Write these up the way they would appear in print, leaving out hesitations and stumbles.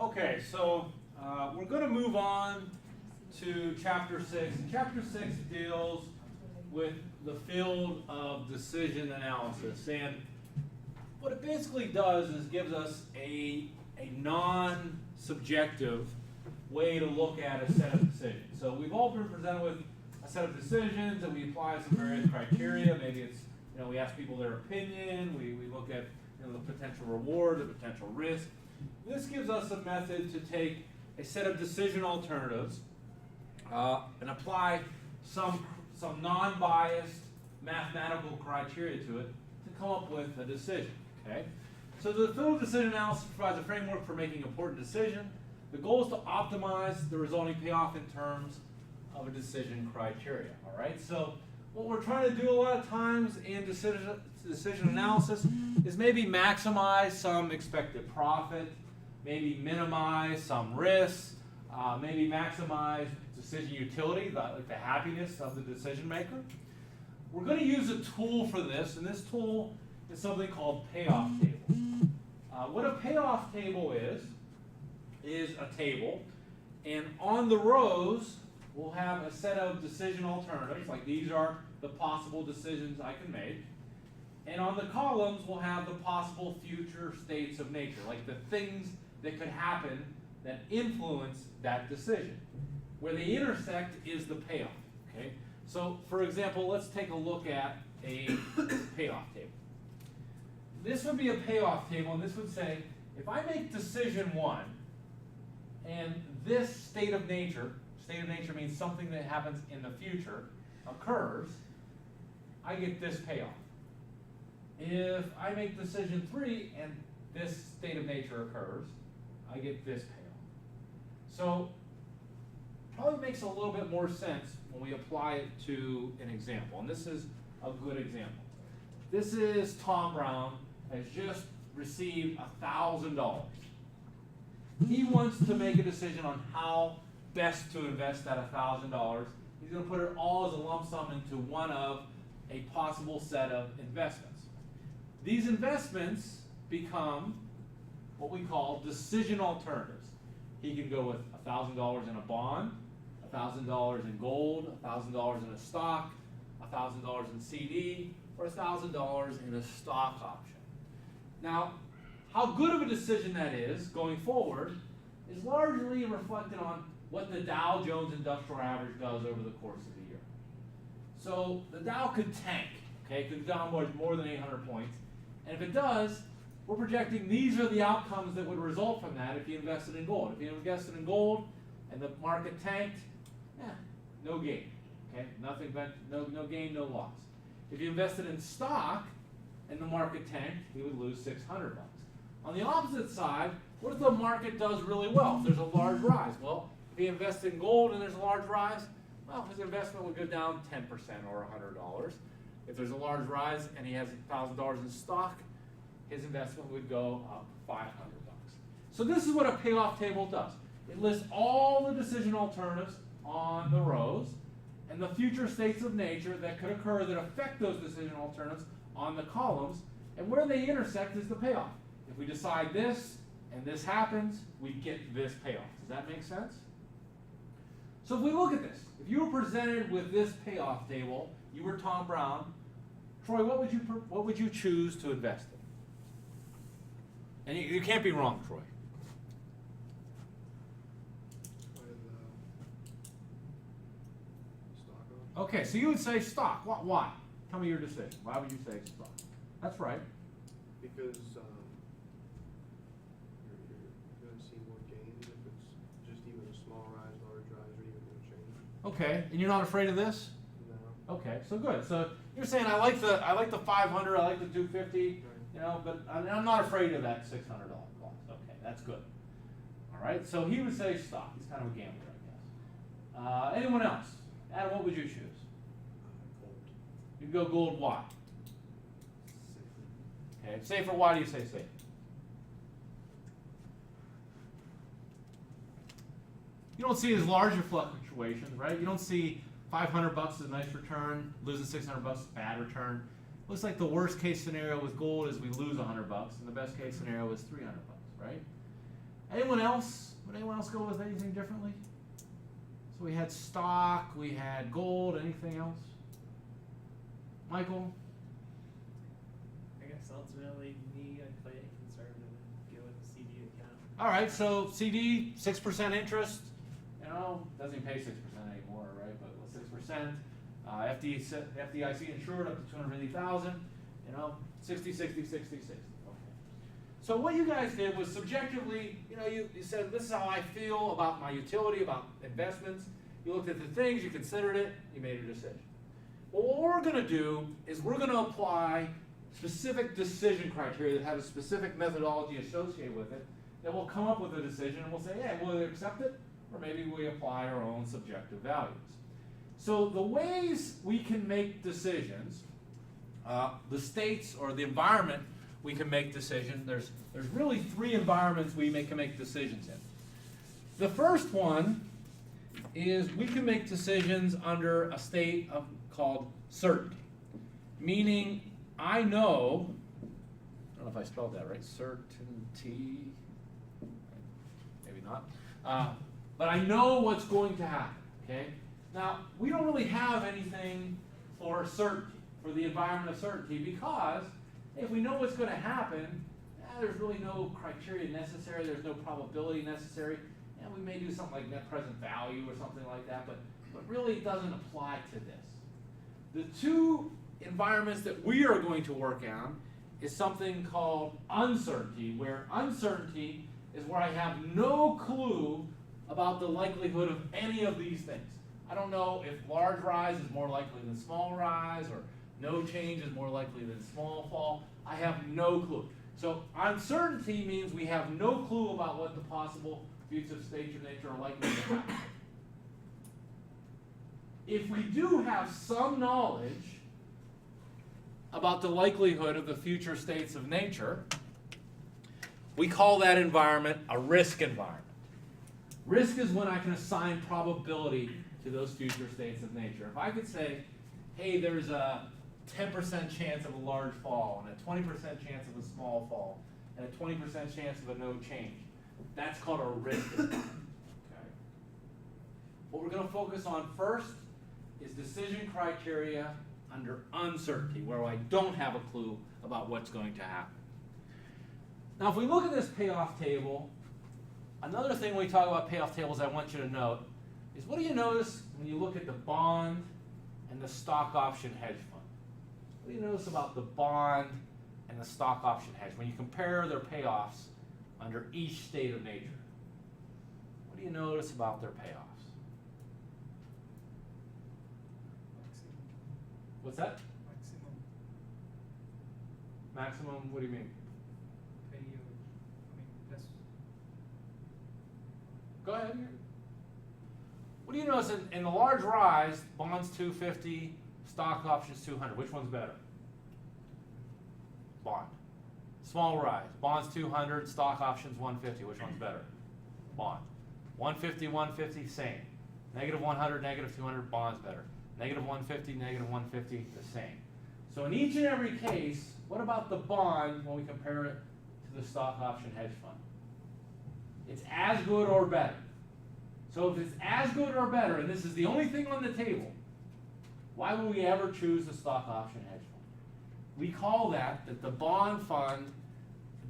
Okay, so we're going to move on to Chapter 6. Chapter 6 deals with the field of decision analysis. And what it basically does is gives us a non-subjective way to look at a set of decisions. So we've all been presented with a set of decisions and we apply some various criteria. Maybe it's, we ask people their opinion, we look at the potential reward, the potential risk. This gives us a method to take a set of decision alternatives and apply some non-biased mathematical criteria to it to come up with a decision. Okay? So the field of decision analysis provides a framework for making important decisions. The goal is to optimize the resulting payoff in terms of a decision criteria. All right? So what we're trying to do a lot of times in decision analysis is maybe maximize some expected profit, maybe minimize some risks, maybe maximize decision utility, like the happiness of the decision maker. We're going to use a tool for this, and this tool is something called payoff table. What a payoff table is a table, and on the rows we'll have a set of decision alternatives, like these are the possible decisions I can make. And on the columns we'll have the possible future states of nature, like the things that could happen that influence that decision. Where they intersect is the payoff. Okay? So for example, let's take a look at a payoff table. This would be a payoff table, and this would say, if I make decision 1, and this state of nature means something that happens in the future, occurs, I get this payoff. If I make decision 3 and this state of nature occurs, I get this payoff. So probably makes a little bit more sense when we apply it to an example. And this is a good example. This is Tom Brown has just received $1,000. He wants to make a decision on how best to invest that $1,000. He's going to put it all as a lump sum into one of a possible set of investments. These investments become what we call decision alternatives. He can go with $1,000 in a bond, $1,000 in gold, $1,000 in a stock, $1,000 in CD, or $1,000 in a stock option. Now, how good of a decision that is going forward is largely reflected on what the Dow Jones Industrial Average does over the course of the year. So the Dow could tank, okay, it could down more than 800 points, and if it does, we're projecting these are the outcomes that would result from that if you invested in gold. If you invested in gold and the market tanked, no gain. Okay, nothing but no gain, no loss. If you invested in stock and the market tanked, we would lose $600. On the opposite side, what if the market does really well? If there's a large rise, well, if he invests in gold and there's a large rise, well, his investment would go down 10% or $100. If there's a large rise and he has $1,000 in stock, his investment would go up $500. So this is what a payoff table does. It lists all the decision alternatives on the rows and the future states of nature that could occur that affect those decision alternatives on the columns, and where they intersect is the payoff. If we decide this and this happens, we get this payoff. Does that make sense? So if we look at this, if you were presented with this payoff table, you were Tom Brown, Troy, what would you choose to invest in? And you can't be wrong, Troy. Okay, so you would say stock. Why? Tell me your decision. Why would you say stock? That's right. Because you're going to see more gains if it's just even a small rise, large rise, or even no change. Okay, and you're not afraid of this? No. Okay, so good. So you're saying I like the 500, I like the 250, but I'm not afraid of that $600 cost. Okay, that's good. All right, so he would say stock. He's kind of a gambler, I guess. Anyone else? Adam, what would you choose? Gold. You'd go gold. Why? Okay, safer. Why do you say safe? You don't see as large fluctuations, right? You don't see $500 is a nice return, losing $600 is a bad return. Looks like the worst case scenario with gold is we lose $100, and the best case scenario is $300, right? Anyone else? Would anyone else go with anything differently? So we had stock, we had gold, anything else? Michael? I guess ultimately, I'd play it conservative and go with a CD account. All right, so CD, 6% interest. Doesn't even pay 6% anymore, right? But 6%. FDIC insured up to 250,000. 60, 60, 60, 60. Okay. So what you guys did was subjectively, you said, this is how I feel about my utility, about investments. You looked at the things, you considered it, you made a decision. Well, what we're going to do is we're going to apply specific decision criteria that have a specific methodology associated with it, that will come up with a decision, and we'll say, yeah, we'll either accept it, or maybe we apply our own subjective values. So the ways we can make decisions, the states or the environment we can make decisions, there's really 3 environments we can make decisions in. The first one is we can make decisions under a state called certainty, meaning I know, I don't know if I spelled that right, certainty, maybe not, but I know what's going to happen, okay? Now, we don't really have anything for certainty, for the environment of certainty, because if we know what's going to happen, there's really no criteria necessary, there's no probability necessary, and we may do something like net present value or something like that, but really it doesn't apply to this. The 2 environments that we are going to work on is something called uncertainty, where uncertainty is where I have no clue about the likelihood of any of these things. I don't know if large rise is more likely than small rise, or no change is more likely than small fall. I have no clue. So uncertainty means we have no clue about what the possible future states of nature are likely to happen. If we do have some knowledge about the likelihood of the future states of nature, we call that environment a risk environment. Risk is when I can assign probability to those future states of nature. If I could say, hey, there's a 10% chance of a large fall, and a 20% chance of a small fall, and a 20% chance of a no change, that's called a risk environment. Okay. What we're going to focus on first is decision criteria under uncertainty, where I don't have a clue about what's going to happen. Now, if we look at this payoff table, another thing when we talk about payoff tables I want you to note is, what do you notice when you look at the bond and the stock option hedge fund? What do you notice about the bond and the stock option hedge when you compare their payoffs under each state of nature? What do you notice about their payoffs? What's that? Maximum, what do you mean? Go ahead. What do you notice in the large rise, bonds 250, stock options 200? Which one's better? Bond. Small rise, bonds 200, stock options 150. Which one's better? Bond. 150, 150, same. Negative 100, negative 200, bonds better. Negative 150, negative 150, the same. So in each and every case, what about the bond when we compare it to the stock option hedge fund? It's as good or better. So if it's as good or better, and this is the only thing on the table, why would we ever choose the stock option hedge fund? We call that the bond fund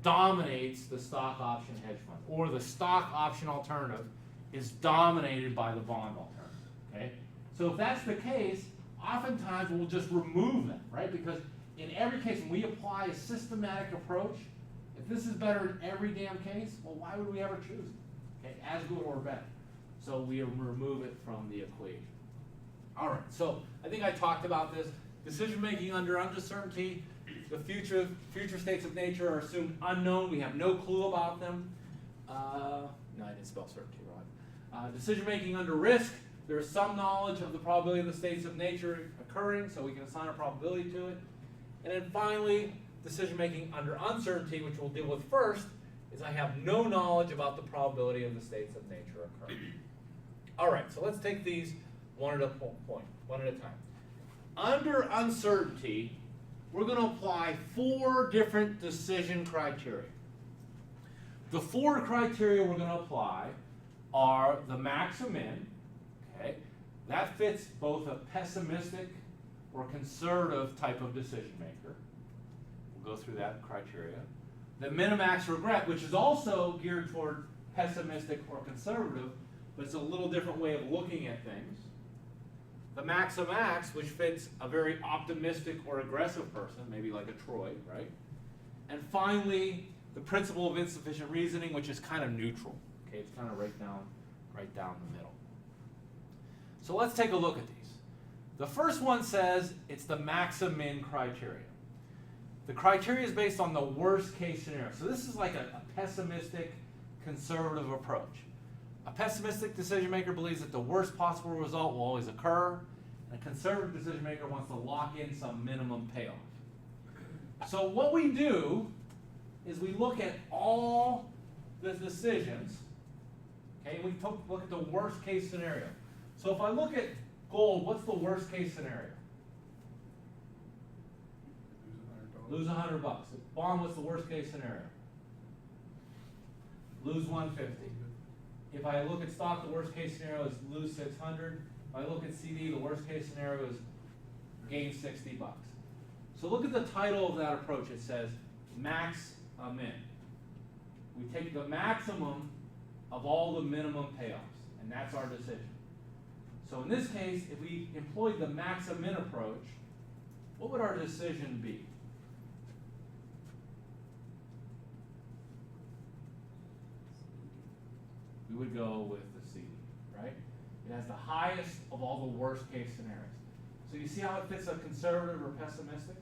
dominates the stock option hedge fund, or the stock option alternative is dominated by the bond alternative. Okay? So if that's the case, oftentimes we'll just remove them, right? Because in every case, when we apply a systematic approach, if this is better in every damn case, well, why would we ever choose it? Okay, as good or better. So we remove it from the equation. All right, so I think I talked about this. Decision making under uncertainty, the future states of nature are assumed unknown. We have no clue about them. No, I didn't spell certainty wrong. Decision making under risk, there is some knowledge of the probability of the states of nature occurring, so we can assign a probability to it. And then finally, decision making under uncertainty, which we'll deal with first, is I have no knowledge about the probability of the states of nature occurring. All right, so let's take these one at a time. Under uncertainty, we're going to apply 4 different decision criteria. the 4 criteria we're going to apply are the max and min, okay? That fits both a pessimistic or conservative type of decision maker. We'll go through that criteria. The minimax regret, which is also geared toward pessimistic or conservative, but it's a little different way of looking at things. The max, which fits a very optimistic or aggressive person, maybe like a Troy, right? And finally, the principle of insufficient reasoning, which is kind of neutral. Okay, it's kind of right down the middle. So let's take a look at these. The first one says it's the max and min criteria. The criteria is based on the worst case scenario. So this is like a pessimistic, conservative approach. A pessimistic decision maker believes that the worst possible result will always occur, and a conservative decision maker wants to lock in some minimum payoff. So what we do is we look at all the decisions, okay, and we look at the worst case scenario. So if I look at gold, what's the worst case scenario? Lose $100. Bond, what's the worst case scenario? Lose $150. If I look at stock, the worst case scenario is lose $600. If I look at CD, the worst case scenario is gain $60. So look at the title of that approach. It says max a min. We take the maximum of all the minimum payoffs, and that's our decision. So in this case, if we employed the max a min approach, what would our decision be? We would go with the CD, right? It has the highest of all the worst case scenarios. So you see how it fits a conservative or pessimistic?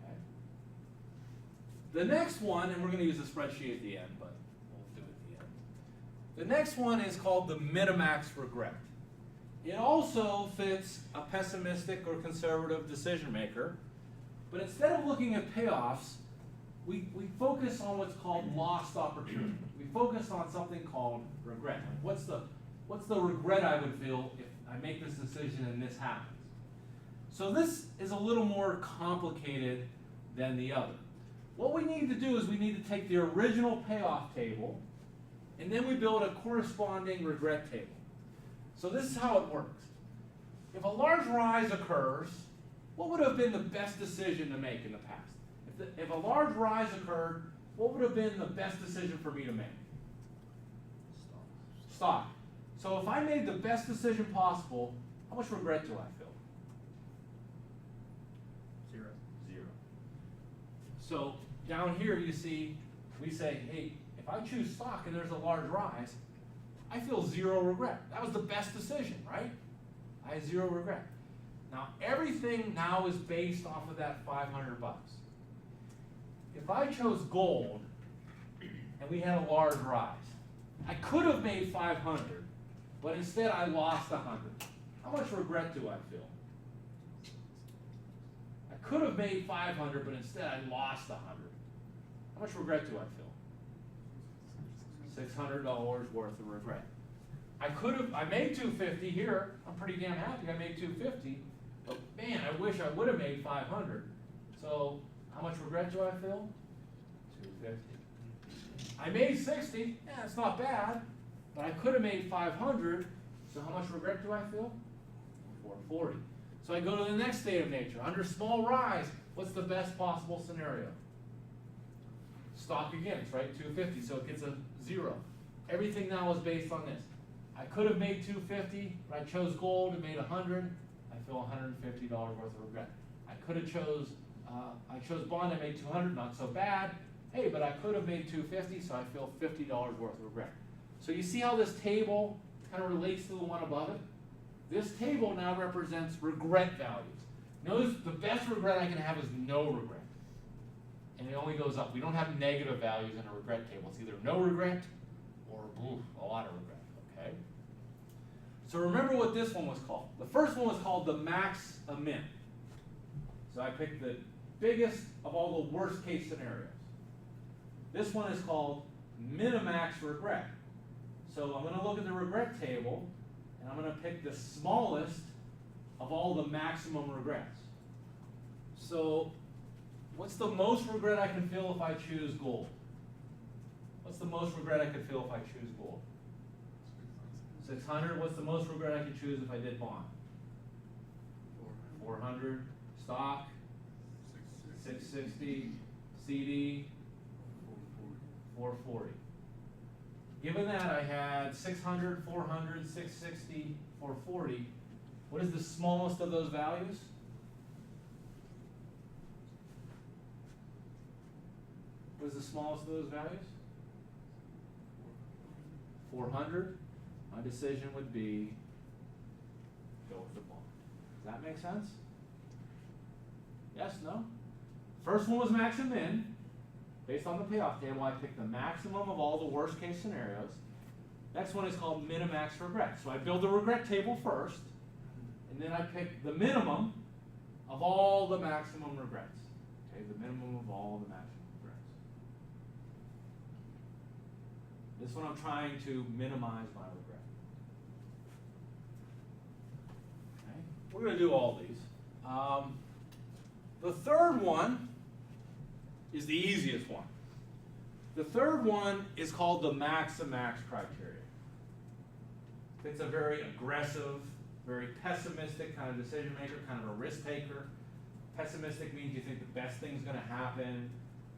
Okay. The next one, and we're going to use a spreadsheet at the end, but we'll do it at the end. The next one is called the minimax regret. It also fits a pessimistic or conservative decision maker, but instead of looking at payoffs, we focus on what's called lost opportunity. We focus on something called regret. Like what's the regret I would feel if I make this decision and this happens? So this is a little more complicated than the other. What we need to do is we need to take the original payoff table and then we build a corresponding regret table. So this is how it works. If a large rise occurs, what would have been the best decision to make in the past? If a large rise occurred, what would have been the best decision for me to make? Stock. So if I made the best decision possible, how much regret do I feel? Zero. So down here you see, we say, hey, if I choose stock and there's a large rise, I feel zero regret. That was the best decision, right? I have zero regret. Now everything now is based off of that $500. If I chose gold and we had a large rise, I could have made 500, but instead I lost 100. How much regret do I feel? I could have made 500, but instead I lost 100. How much regret do I feel? $600 worth of regret. I made 250 here. I'm pretty damn happy I made 250, but man, I wish I would have made 500. So how much regret do I feel? 250. I made 60. Yeah, it's not bad, but I could have made 500. So how much regret do I feel? 440. So I go to the next state of nature. Under small rise, what's the best possible scenario? Stock again, it's right, 250, so it gets a 0. Everything now is based on this. I could have made 250, but I chose gold and made 100. I feel $150 worth of regret. I could have chose bond, I made 200, not so bad. Hey, but I could have made 250, so I feel $50 worth of regret. So you see how this table kind of relates to the one above it? This table now represents regret values. Notice the best regret I can have is no regret. And it only goes up. We don't have negative values in a regret table. It's either no regret or a lot of regret, okay? So remember what this one was called. The first one was called the max a min. So I picked the biggest of all the worst case scenarios. This one is called minimax regret. So I'm going to look at the regret table and I'm going to pick the smallest of all the maximum regrets. So what's the most regret I can feel if I choose gold? What's the most regret I could feel if I choose gold? 600. What's the most regret I could choose if I did bond? 400. Stock? 660. CD? 440. Given that I had 600, 400, 660, 440, what is the smallest of those values? What is the smallest of those values? 400. My decision would be go with the bond. Does that make sense? Yes, no? First one was max and min. Based on the payoff table, I picked the maximum of all the worst case scenarios. Next one is called minimax regret. So I build the regret table first, and then I pick the minimum of all the maximum regrets. Okay, the minimum of all the maximum regrets. This one I'm trying to minimize my regret. Okay, we're going to do all these. The third one is the easiest one. The third one is called the max and max criteria. It's a very aggressive, very pessimistic kind of decision maker, kind of a risk taker. Pessimistic means you think the best thing's going to happen.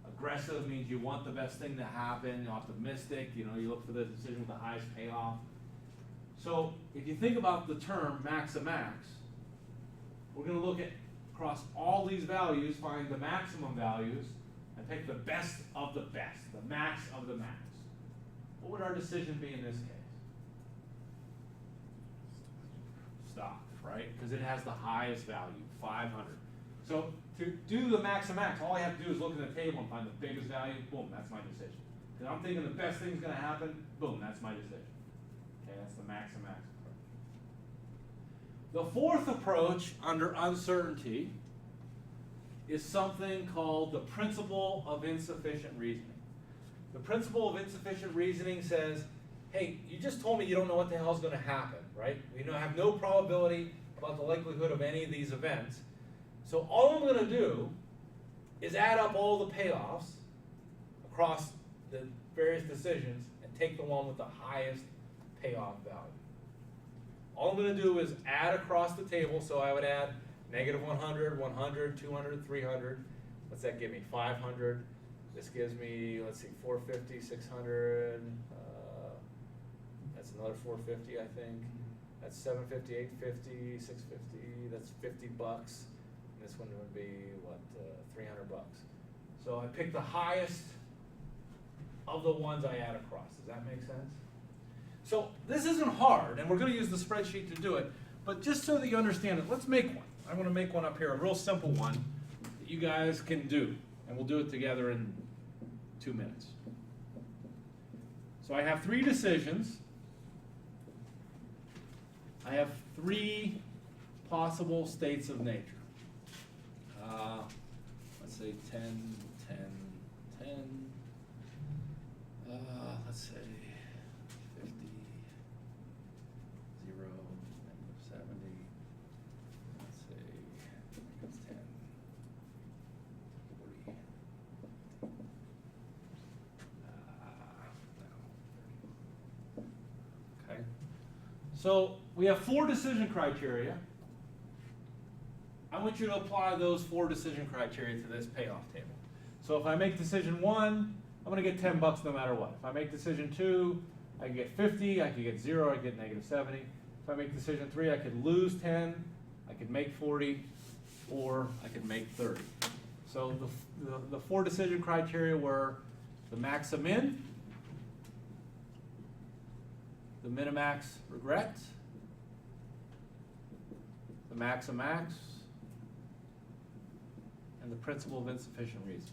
Aggressive means you want the best thing to happen. Optimistic, you look for the decision with the highest payoff. So if you think about the term max and max, we're going to look at across all these values, find the maximum values, and pick the best of the best, the max of the max. What would our decision be in this case? Stock, right? Because it has the highest value, 500. So to do the max and max, all I have to do is look at the table and find the biggest value, boom, that's my decision. Because I'm thinking the best thing's going to happen, boom, that's my decision. Okay, that's the max and max approach. The fourth approach under uncertainty is something called the principle of insufficient reasoning. The principle of insufficient reasoning says, hey, you just told me you don't know what the hell is going to happen, right? You have no probability about the likelihood of any of these events. So all I'm going to do is add up all the payoffs across the various decisions and take the one with the highest payoff value. All I'm going to do is add across the table, so I would add negative 100, 100, 200, 300. What's that give me? 500. This gives me, let's see, 450, 600. That's another 450, I think. That's 750, 850, 650. That's $50. This one would be, what, $300. So I pick the highest of the ones I add across. Does that make sense? So this isn't hard, and we're going to use the spreadsheet to do it, but just so that you understand it, let's make one. I'm going to make one up here, a real simple one that you guys can do, and we'll do it together in 2 minutes. So I have 3 decisions. I have 3 possible states of nature. Let's say 10, 10, 10. Let's say 50, 0, -70. Let's say it's 10, 40. Okay. So we have 4 decision criteria. I want you to apply those 4 decision criteria to this payoff table. So if I make decision 1, I'm going to get $10 no matter what. If I make decision 2, I can get 50, I could get 0, I could get negative 70. If I make decision 3, I could lose 10, I could make 40, or I could make 30. So the 4 decision criteria were the max and min, the minimax regret, the max and max, and the principle of insufficient reason.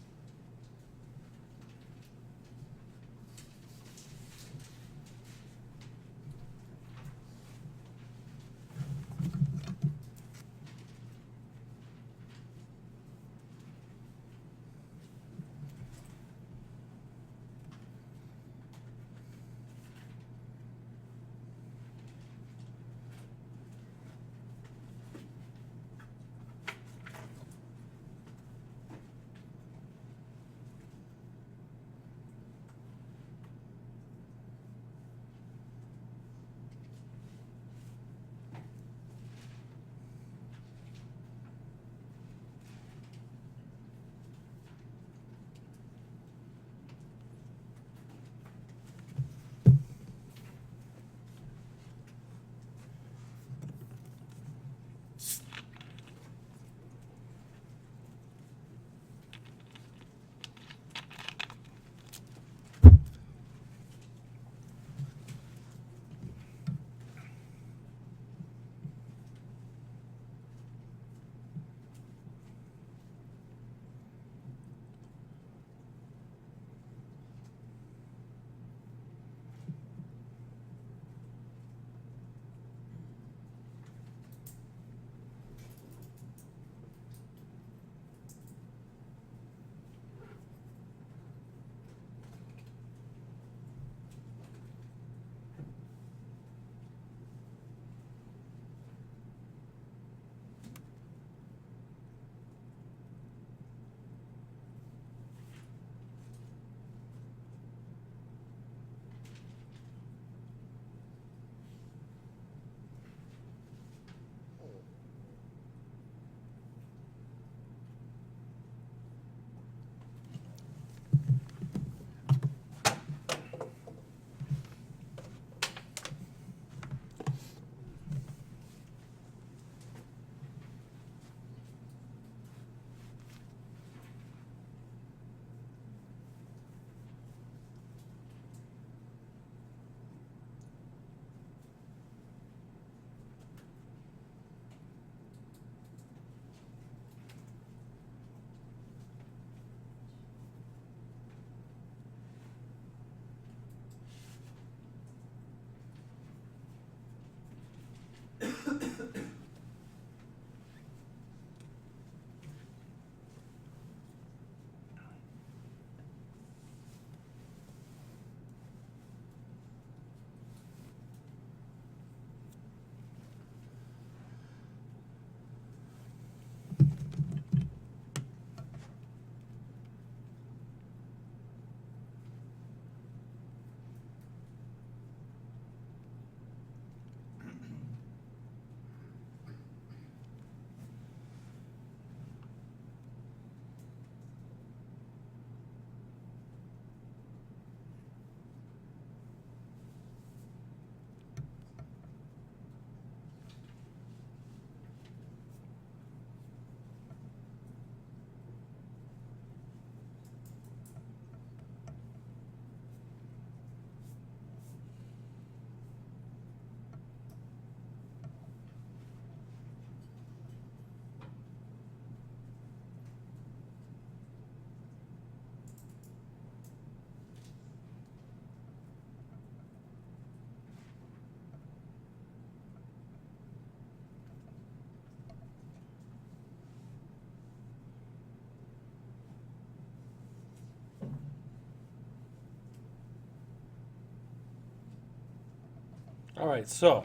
All right, so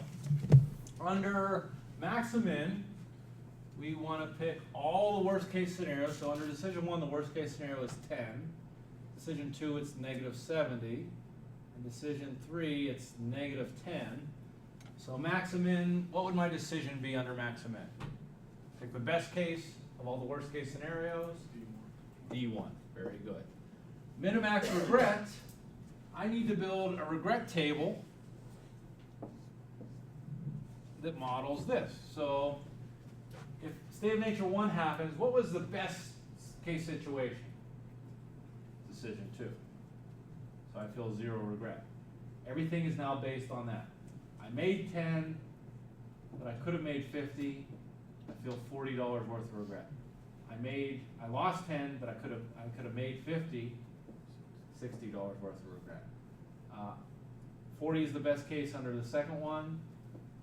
under max and min, we want to pick all the worst case scenarios. So under decision 1, the worst case scenario is 10. Decision 2, it's -70. And decision 3, it's -10. So max and min, what would my decision be under max and min? Pick the best case of all the worst case scenarios. D1, very good. Min and max regret, I need to build a regret table that models this. So if state of nature 1 happens, what was the best case situation? Decision 2. So I feel 0 regret. Everything is now based on that. I made 10, but I could have made 50. I feel $40 worth of regret. I lost 10, but I could have made 50. $60 worth of regret. 40 is the best case under the second one.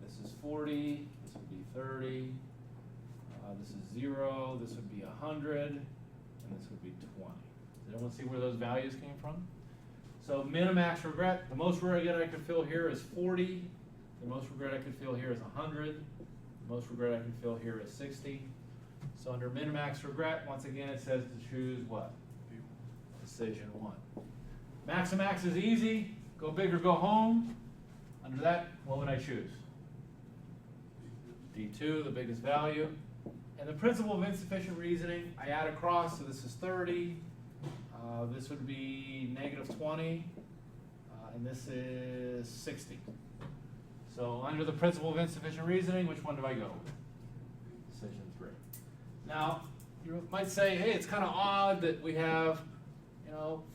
This is 40. This would be 30. This is 0. This would be 100, and this would be 20. Does everyone see where those values came from? So min and max regret. The most regret I could feel here is 40. The most regret I could feel here is 100. The most regret I could feel here is 60. So under min and max regret, once again, it says to choose what? Decision 1. Max and max is easy. Go big or go home. Under that, what would I choose? D2, the biggest value. And the principle of insufficient reasoning, I add across, so this is 30. This would be -20. And this is 60. So under the principle of insufficient reasoning, which one do I go with? Decision 3. Now, you might say, hey, it's kind of odd that we have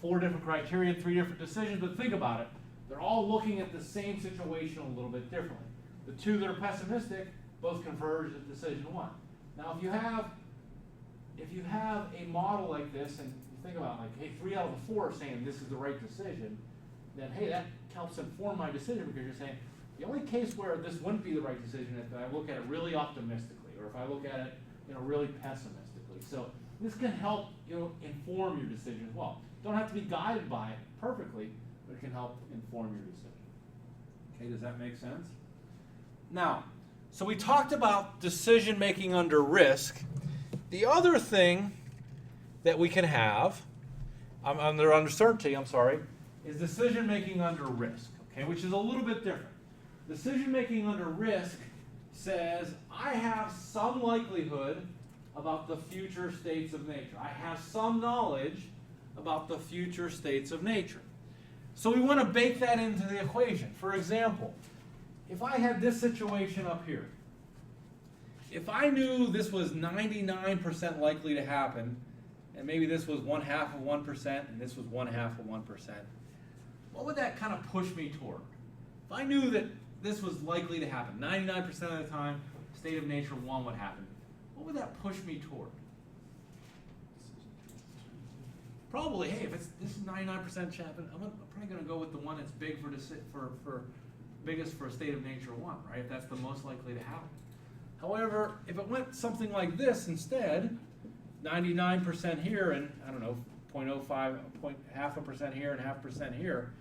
4 different criteria, 3 different decisions, but think about it. They're all looking at the same situation a little bit differently. The 2 that are pessimistic both converge at decision 1. Now, if you have a model like this, and you think about like, hey, 3 out of the 4 are saying this is the right decision, then hey, that helps inform my decision because you're saying the only case where this wouldn't be the right decision is if I look at it really optimistically, or if I look at it, really pessimistically. So this can help inform your decision as well. Don't have to be guided by it perfectly, but it can help inform your decision. Okay, does that make sense? Now, so we talked about decision making under risk. The other thing that we can have under uncertainty, is decision making under risk, okay, which is a little bit different. Decision making under risk says I have some likelihood about the future states of nature. I have some knowledge about the future states of nature. So we want to bake that into the equation. For example, if I had this situation up here, if I knew this was 99% likely to happen, and maybe this was 1/2 of 1%, and this was 1/2 of 1%, what would that kind of push me toward? If I knew that this was likely to happen, 99% of the time, state of nature 1 would happen, what would that push me toward? Probably, hey, if this is 99% happen, I'm probably going to go with the one that's big for biggest for a state of nature 1, right? If that's the most likely to happen. However, if it went something like this instead, 99% here and, 0.05, 0.5% here and 0.5% here,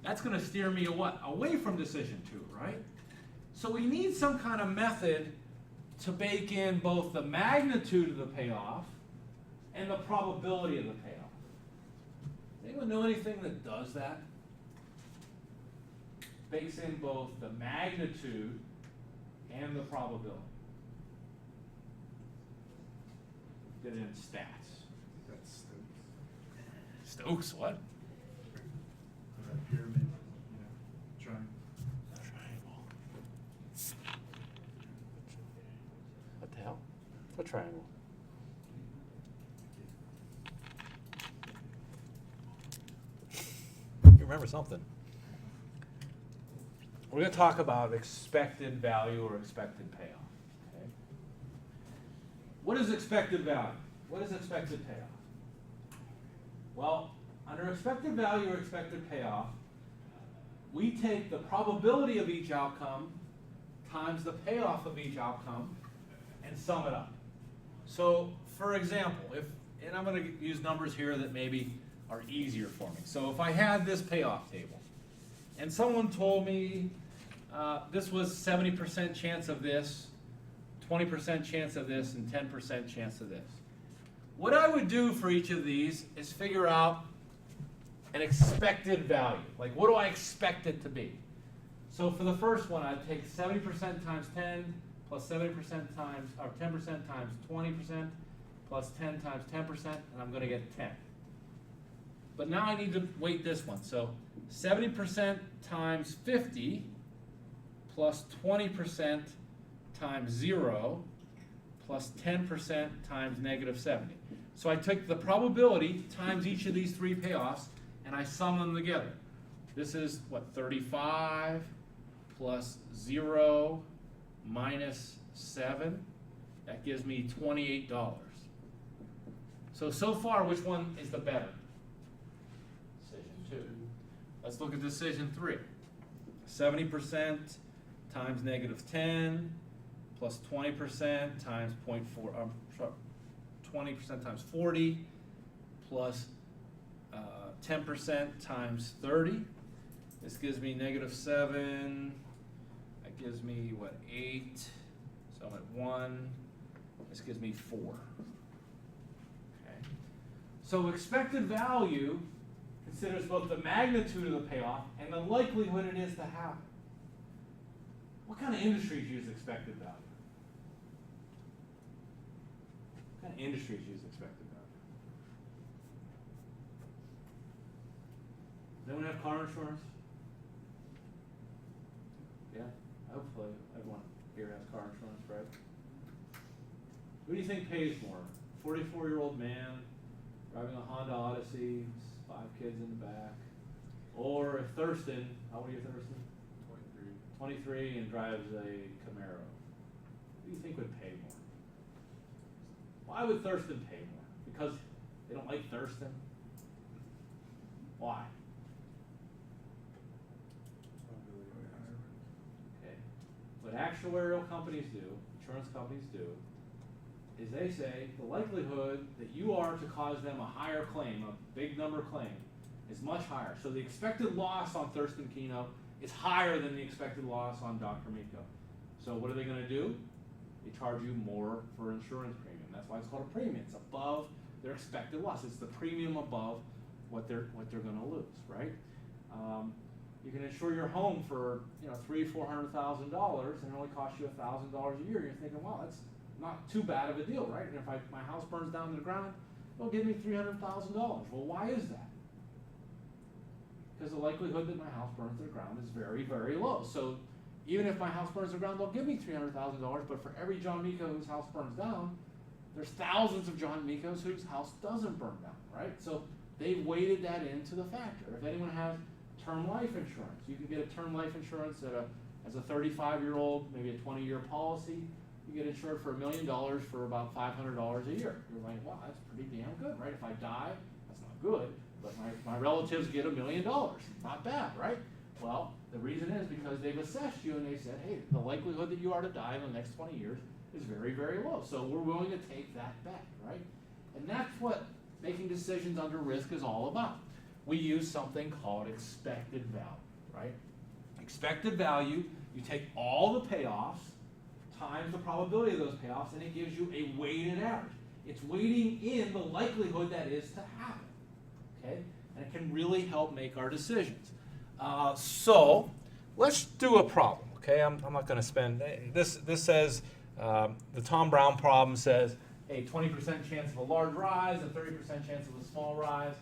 that's going to steer me away from decision 2, right? So we need some kind of method to bake in both the magnitude of the payoff and the probability of the payoff. Does anyone know anything that does that? Bakes in both the magnitude and the probability. Get it in stats. That's Stokes, what? that pyramid, triangle. Triangle. What the hell? What triangle? You remember something. We're going to talk about expected value or expected payoff. Okay? What is expected value? What is expected payoff? Well, under expected value or expected payoff, we take the probability of each outcome times the payoff of each outcome and sum it up. So, for example, and I'm going to use numbers here that maybe are easier for me. So if I had this payoff table, and someone told me this was 70% chance of this, 20% chance of this, and 10% chance of this. What I would do for each of these is figure out an expected value. Like, what do I expect it to be? So for the first one, I'd take 70% times 10 plus 70% times, or 10% times 20% plus 10 times 10%, and I'm going to get 10. But now I need to weight this one. So 70% times 50 plus 20% times 0 plus 10% times negative 70. So I took the probability times each of these three payoffs, and I sum them together. This is, what, 35 plus 0 minus 7. That gives me $28. So far, which one is the better? Decision 2. Let's look at decision 3. 70% times negative 10 plus 20% times 20% times 40 plus 10% times 30. This gives me negative 7. That gives me, what, 8. So I'm at 1. This gives me 4. Okay. So expected value considers both the magnitude of the payoff and the likelihood it is to happen. What kind of industries use expected value? What kind of industries use expected value? Does anyone have car insurance? Yeah, hopefully everyone here has car insurance, right? Who do you think pays more? 44-year-old man driving a Honda Odyssey, 5 kids in the back, or if Thurston, how old are you, Thurston? 23 and drives a Camaro. Who do you think would pay more? Why would Thurston pay more? Because they don't like Thurston? Why? Okay. What actuarial companies do, insurance companies do, is they say the likelihood that you are to cause them a higher claim, a big number claim, is much higher. So the expected loss on Thurston Keno is higher than the expected loss on Dr. Miko. So what are they going to do? They charge you more for insurance premium. That's why it's called a premium. It's above their expected loss. It's the premium above what they're going to lose, right? You can insure your home for $300,000-$400,000 and it only costs you $1,000 a year. You're thinking, wow, that's not too bad of a deal, right? And if my house burns down to the ground, it'll give me $300,000. Well, why is that? Because the likelihood that my house burns to the ground is very, very low. So even if my house burns to the ground, they'll give me $300,000, but for every John Miko whose house burns down, there's thousands of John Mikos whose house doesn't burn down, right? So they weighted that into the factor. If anyone has term life insurance, you can get a term life insurance as a 35-year-old, maybe a 20-year policy. You get insured for $1 million for about $500 a year. You're like, wow, that's pretty damn good, right? If I die, that's not good. But my relatives get $1 million. Not bad, right? Well, the reason is because they've assessed you and they said, hey, the likelihood that you are to die in the next 20 years is very, very low. So we're willing to take that bet, right? And that's what making decisions under risk is all about. We use something called expected value, right? Expected value, you take all the payoffs times the probability of those payoffs, and it gives you a weighted average. It's weighting in the likelihood that is to happen. Okay? And it can really help make our decisions. So let's do a problem. Okay, I'm not going to spend this. This says the Tom Brown problem says a 20% chance of a large rise, a 30% chance of a small rise,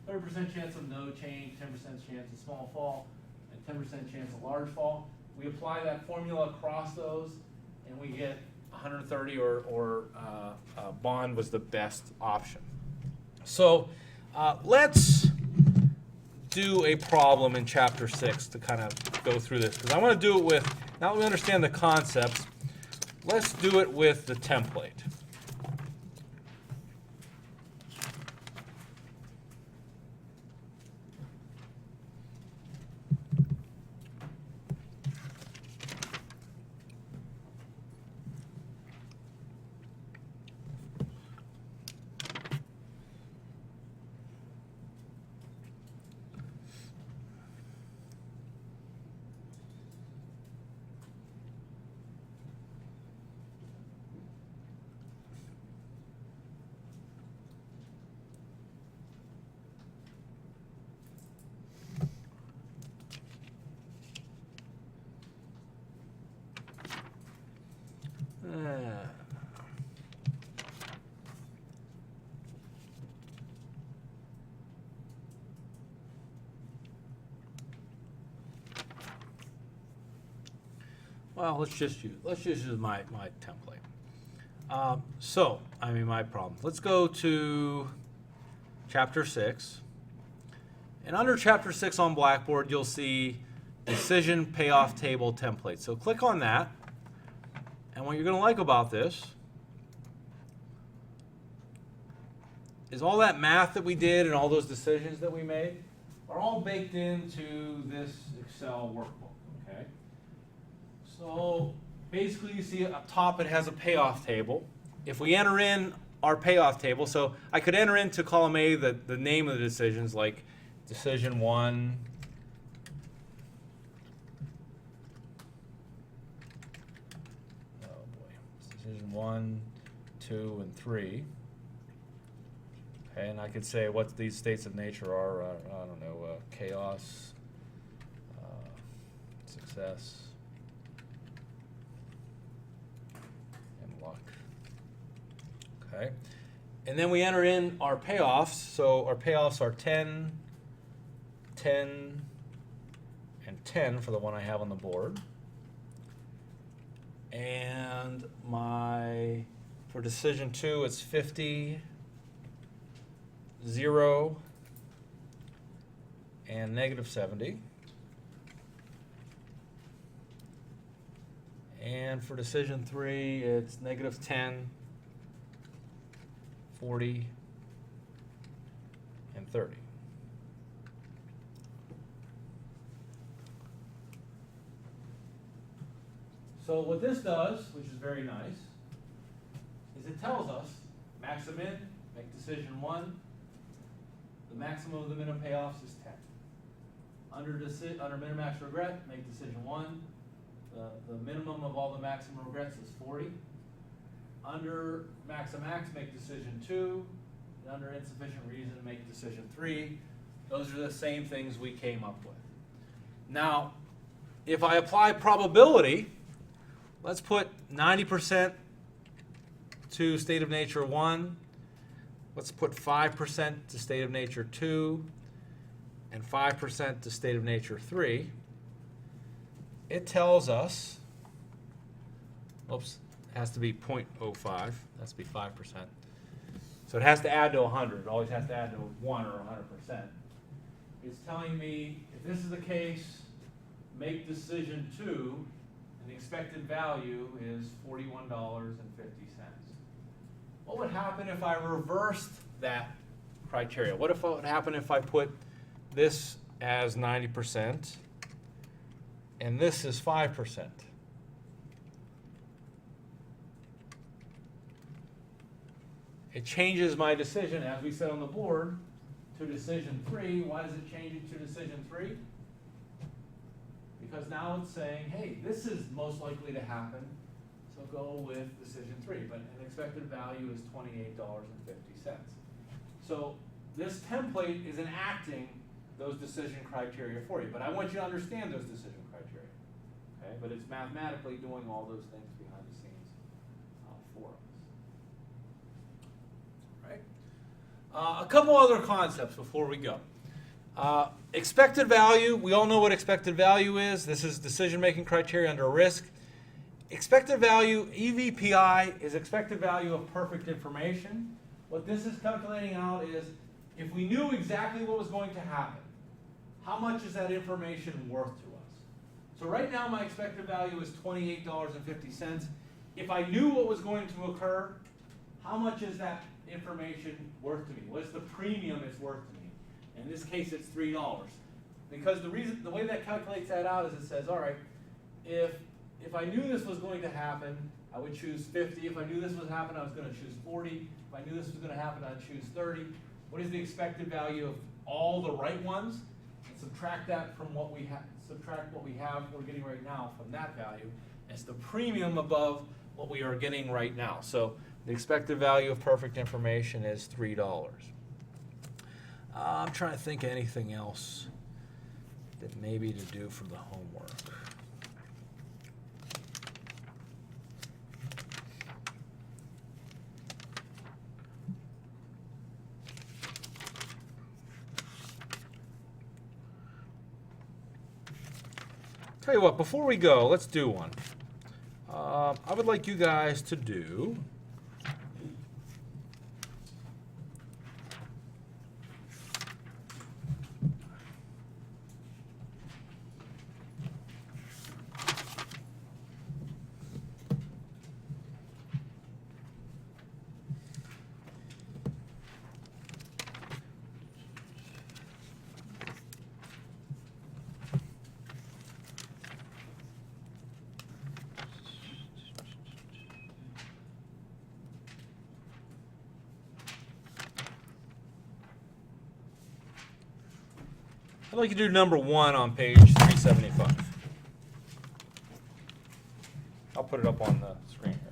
30% chance of no change, 10% chance of small fall, and 10% chance of large fall. We apply that formula across those, and we get 130 or bond was the best option. So let's do a problem in chapter 6 to kind of go through this, because I want to do it with, now that we understand the concepts, let's do it with the template. well, let's just use my template. My problem. Let's go to chapter 6. And under chapter 6 on Blackboard, you'll see decision payoff table template. So click on that. And what you're going to like about this is all that math that we did and all those decisions that we made are all baked into this Excel workbook, okay? So basically you see up top it has a payoff table. If we enter in our payoff table, so I could enter into column A the name of the decisions, like decision 1, decision 1, 2, and 3. Okay, and I could say what these states of nature are. I don't know, chaos, success, and luck. Okay, and then we enter in our payoffs. So our payoffs are 10, 10, and 10 for the one I have on the board. And for decision 2, it's 50, 0, and negative 70. And for decision 3, it's negative 10, 40, and 30. So what this does, which is very nice, is it tells us max and min, make decision 1. The maximum of the minimum payoffs is 10. Under min-max regret, make decision 1. The minimum of all the maximum regrets is 40. Under max, make decision 2. And under insufficient reason, make decision 3. Those are the same things we came up with. Now, if I apply probability, let's put 90% to state of nature 1. Let's put 5% to state of nature 2 and 5% to state of nature 3. It tells us, oops, it has to be 0.05. It has to be 5%. So it has to add to 100. It always has to add to 1 or 100%. It's telling me, if this is the case, make decision 2, and the expected value is $41.50. What would happen if I reversed that criteria? What would happen if I put this as 90% and this is 5%? It changes my decision, as we said on the board, to decision 3. Why does it change it to decision 3? Because now it's saying, hey, this is most likely to happen, so go with decision 3. But an expected value is $28.50. So this template is enacting those decision criteria for you. But I want you to understand those decision criteria. Okay? But it's mathematically doing all those things behind the scenes for us. Right? A couple other concepts before we go. Expected value, we all know what expected value is. This is decision-making criteria under risk. Expected value, EVPI, is expected value of perfect information. What this is calculating out is, if we knew exactly what was going to happen, how much is that information worth to us? So right now my expected value is $28.50. If I knew what was going to occur, how much is that information worth to me? What's the premium it's worth to me? In this case, it's $3. Because the way that calculates that out is it says, all right, if I knew this was going to happen, I would choose 50. If I knew this was happen, I was going to choose 40. If I knew this was going to happen, I'd choose 30. What is the expected value of all the right ones? And subtract that from what we have. Subtract what we're getting right now from that value. It's the premium above what we are getting right now. So the expected value of perfect information is $3. I'm trying to think of anything else that maybe to do for the homework. Tell you what, before we go, let's do one. I would like you guys to do. I'd like you to do number 1 on page 375. I'll put it up on the screen here.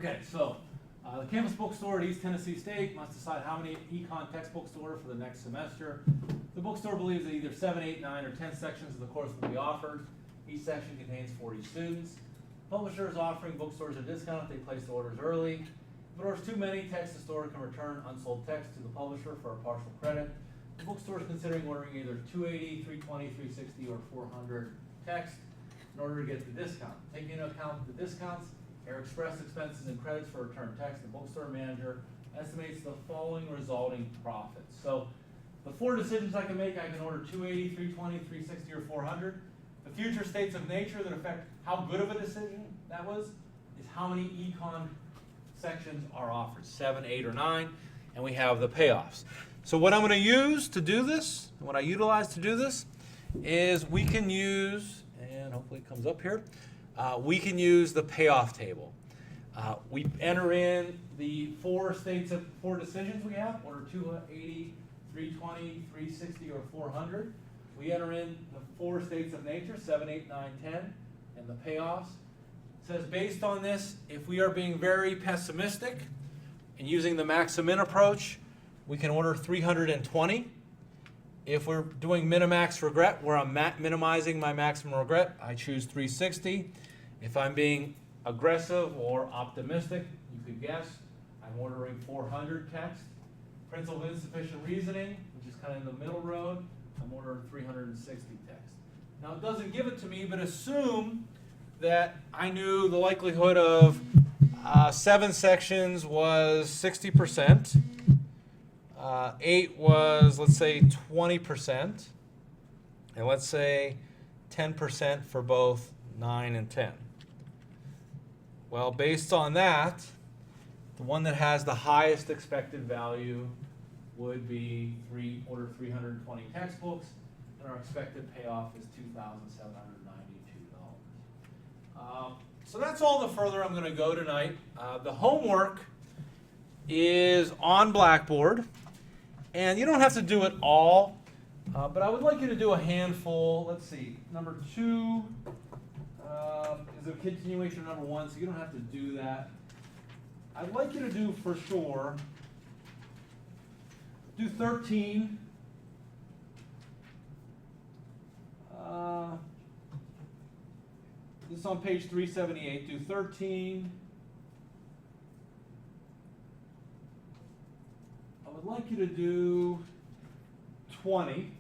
Okay, so the campus bookstore at East Tennessee State must decide how many econ textbooks to order for the next semester. The bookstore believes that either 7, 8, 9, or 10 sections of the course will be offered. Each section contains 40 students. Publisher is offering bookstores a discount if they place the orders early. If it orders too many, text, the store can return unsold text to the publisher for a partial credit. The bookstore is considering ordering either 280, 320, 360, or 400 text in order to get the discount. Taking into account the discounts, Air Express expenses and credits for return text, the bookstore manager estimates the following resulting profits. So the 4 decisions I can make, I can order 280, 320, 360, or 400. The future states of nature that affect how good of a decision that was is how many econ sections are offered, 7, 8, or 9, and we have the payoffs. So what I'm going to use to do this, what I utilize to do this, is we can use, and hopefully it comes up here, we can use the payoff table. We enter in the 4 decisions we have, order 280, 320, 360, or 400. We enter in the 4 states of nature, 7, 8, 9, 10, and the payoffs. It says based on this, if we are being very pessimistic and using the max-min approach, we can order 320. If we're doing minimax regret, where I'm minimizing my maximum regret, I choose 360. If I'm being aggressive or optimistic, you could guess, I'm ordering 400 text. Principle of insufficient reasoning, which is kind of in the middle road, I'm ordering 360 text. Now it doesn't give it to me, but assume that I knew the likelihood of 7 sections was 60%. 8 was, let's say, 20%. And let's say 10% for both 9 and 10. Well, based on that, the one that has the highest expected value would be order 320 textbooks, and our expected payoff is $2,792. So that's all the further I'm going to go tonight. The homework is on Blackboard, and you don't have to do it all, but I would like you to do a handful. Let's see, number 2 is a continuation of number 1, so you don't have to do that. I'd like you to do for sure, do 13. This is on page 378. Do 13. I would like you to do 20.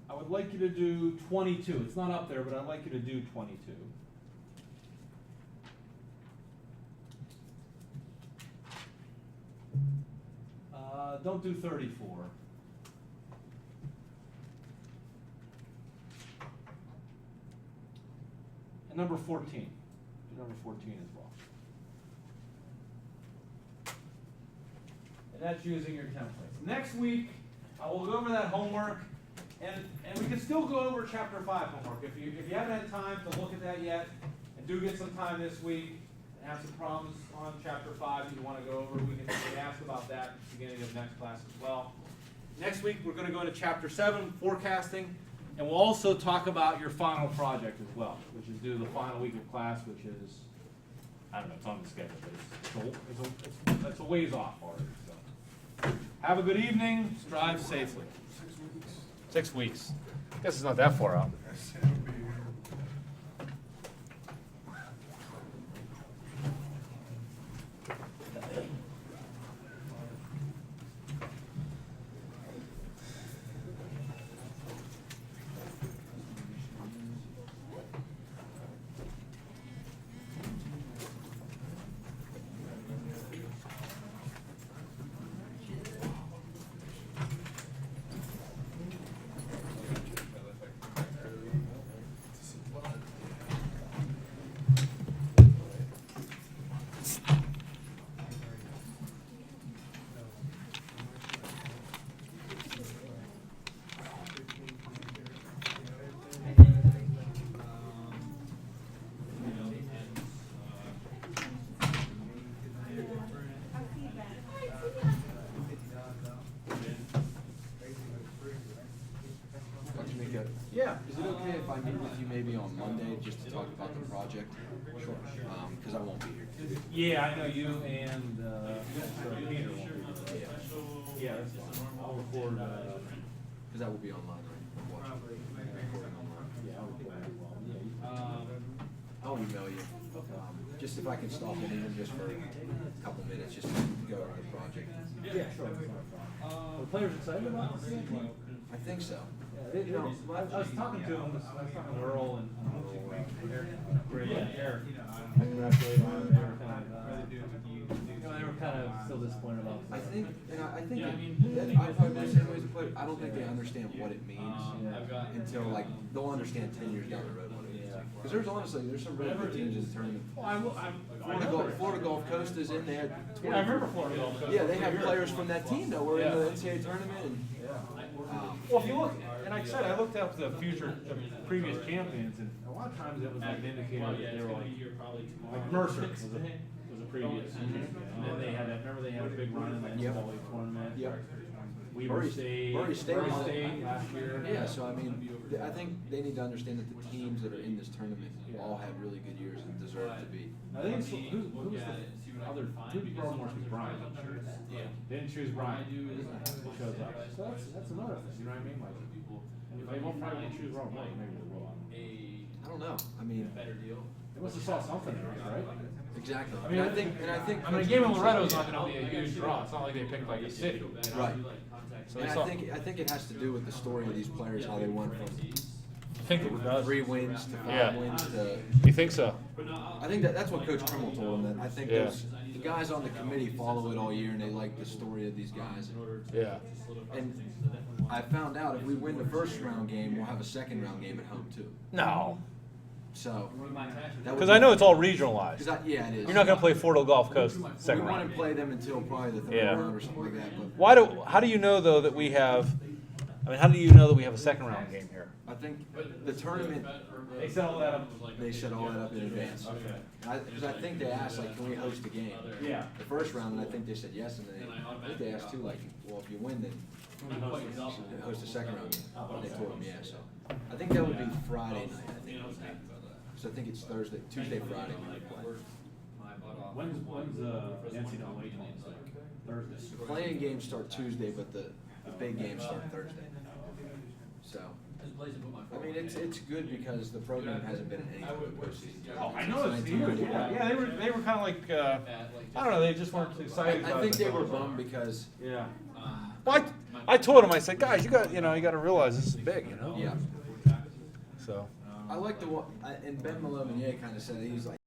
I would like you to do 22. It's not up there, but I'd like you to do 22. Don't do 34. And number 14. Do number 14 as well. And that's using your templates. Next week, I will go over that homework, and we can still go over Chapter 5 homework. If you haven't had time to look at that yet, and do get some time this week, and have some problems on Chapter 5 that you want to go over, we can ask about that at the beginning of next class as well. Next week, we're going to go into Chapter 7, forecasting, and we'll also talk about your final project as well, which is due the final week of class, which is, I don't know, it's on the schedule, but it's a ways off already. So, have a good evening. Drive safely. 6 weeks. I guess it's not that far out. Yeah. Is it okay if I meet with you maybe on Monday just to talk about the project? Sure. Because I won't be here. Yeah, I know you and Peter won't be there. Yeah, that's fine. I'll record. Because that will be online, right? We'll watch it. Recording online. Yeah, I'll record as well. Yeah. I'll email you. Just if I can stop in even just for a couple minutes, just to go over the project. Yeah, sure. Are the players excited about it? I think so. Yeah, you know, I was talking to him. I was talking to Earl and Eric. I congratulated them. They were kind of still disappointed about. I think, and I think I probably been the same way as a player. I don't think they understand what it means until like they'll understand 10 years down the road what it means. Because there's some really good teams in the tournament. Florida Gulf Coast is in. They had. Yeah, I remember Florida Gulf Coast. Yeah, they have players from that team that were in the NCAA tournament. And, well, if you look, and like I said, I looked up the previous champions, and a lot of times it was like an indicator that they were like Mercer was a previous, and then they had that. Remember they had a big run in the NCAA tournament. Yep. Weber State last year. Yeah, so I mean, I think they need to understand that the teams that are in this tournament all have really good years and deserve to be. I think who was the other? Who Baltimore was Brian? Yeah. They didn't choose Brian. Who shows up? So that's another thing. You know what I mean? Like, if they won't probably choose Ron White, maybe they will. I don't know. I mean, They must have saw something in it, right? exactly. I mean, I think. I mean, a game in Loretto is not going to be a huge draw. It's not like they picked like a city. Right. So And I think it has to do with the story of these players, how they went from I think it does. 3 wins to 5 Yeah. wins to. You think so? I think that's what Coach Krimmel told them. That I think Yeah. the guys on the committee follow it all year and they like the story of these guys. Yeah. And I found out if we win the first round game, we'll have a second round game at home too. No. So. Because I know it's all regionalized. Yeah, it is. You're not going to play Florida Gulf Coast We second want round. to play them until probably the third Yeah. round or something like that. But How do you know though that we have? I mean, how do you know that we have a second round game here? I think the tournament. They set all that up. They set all that up in advance. Because I think they asked, like, can we host a game? Yeah. The first round, and I think they said yes, and then I think they asked too, like, well, if you win, then host a second round game. And they told them, yeah, so. I think that would be Friday night, I think it would be. So I think it's Tuesday, Friday we would play. When's the NCAA tournament? Thursday. The playing games start Tuesday, but the big games start Thursday. So, I mean, it's good because the program hasn't been in any of the postseason. Oh, I know it's huge. Yeah, they were kind of like I don't know. They just weren't excited. I think they were bummed because. Yeah. Well, I told him. I said, guys, you got to realize this is big. You know. Yeah. So. I like the one, and Ben Malone kind of said it. He's like,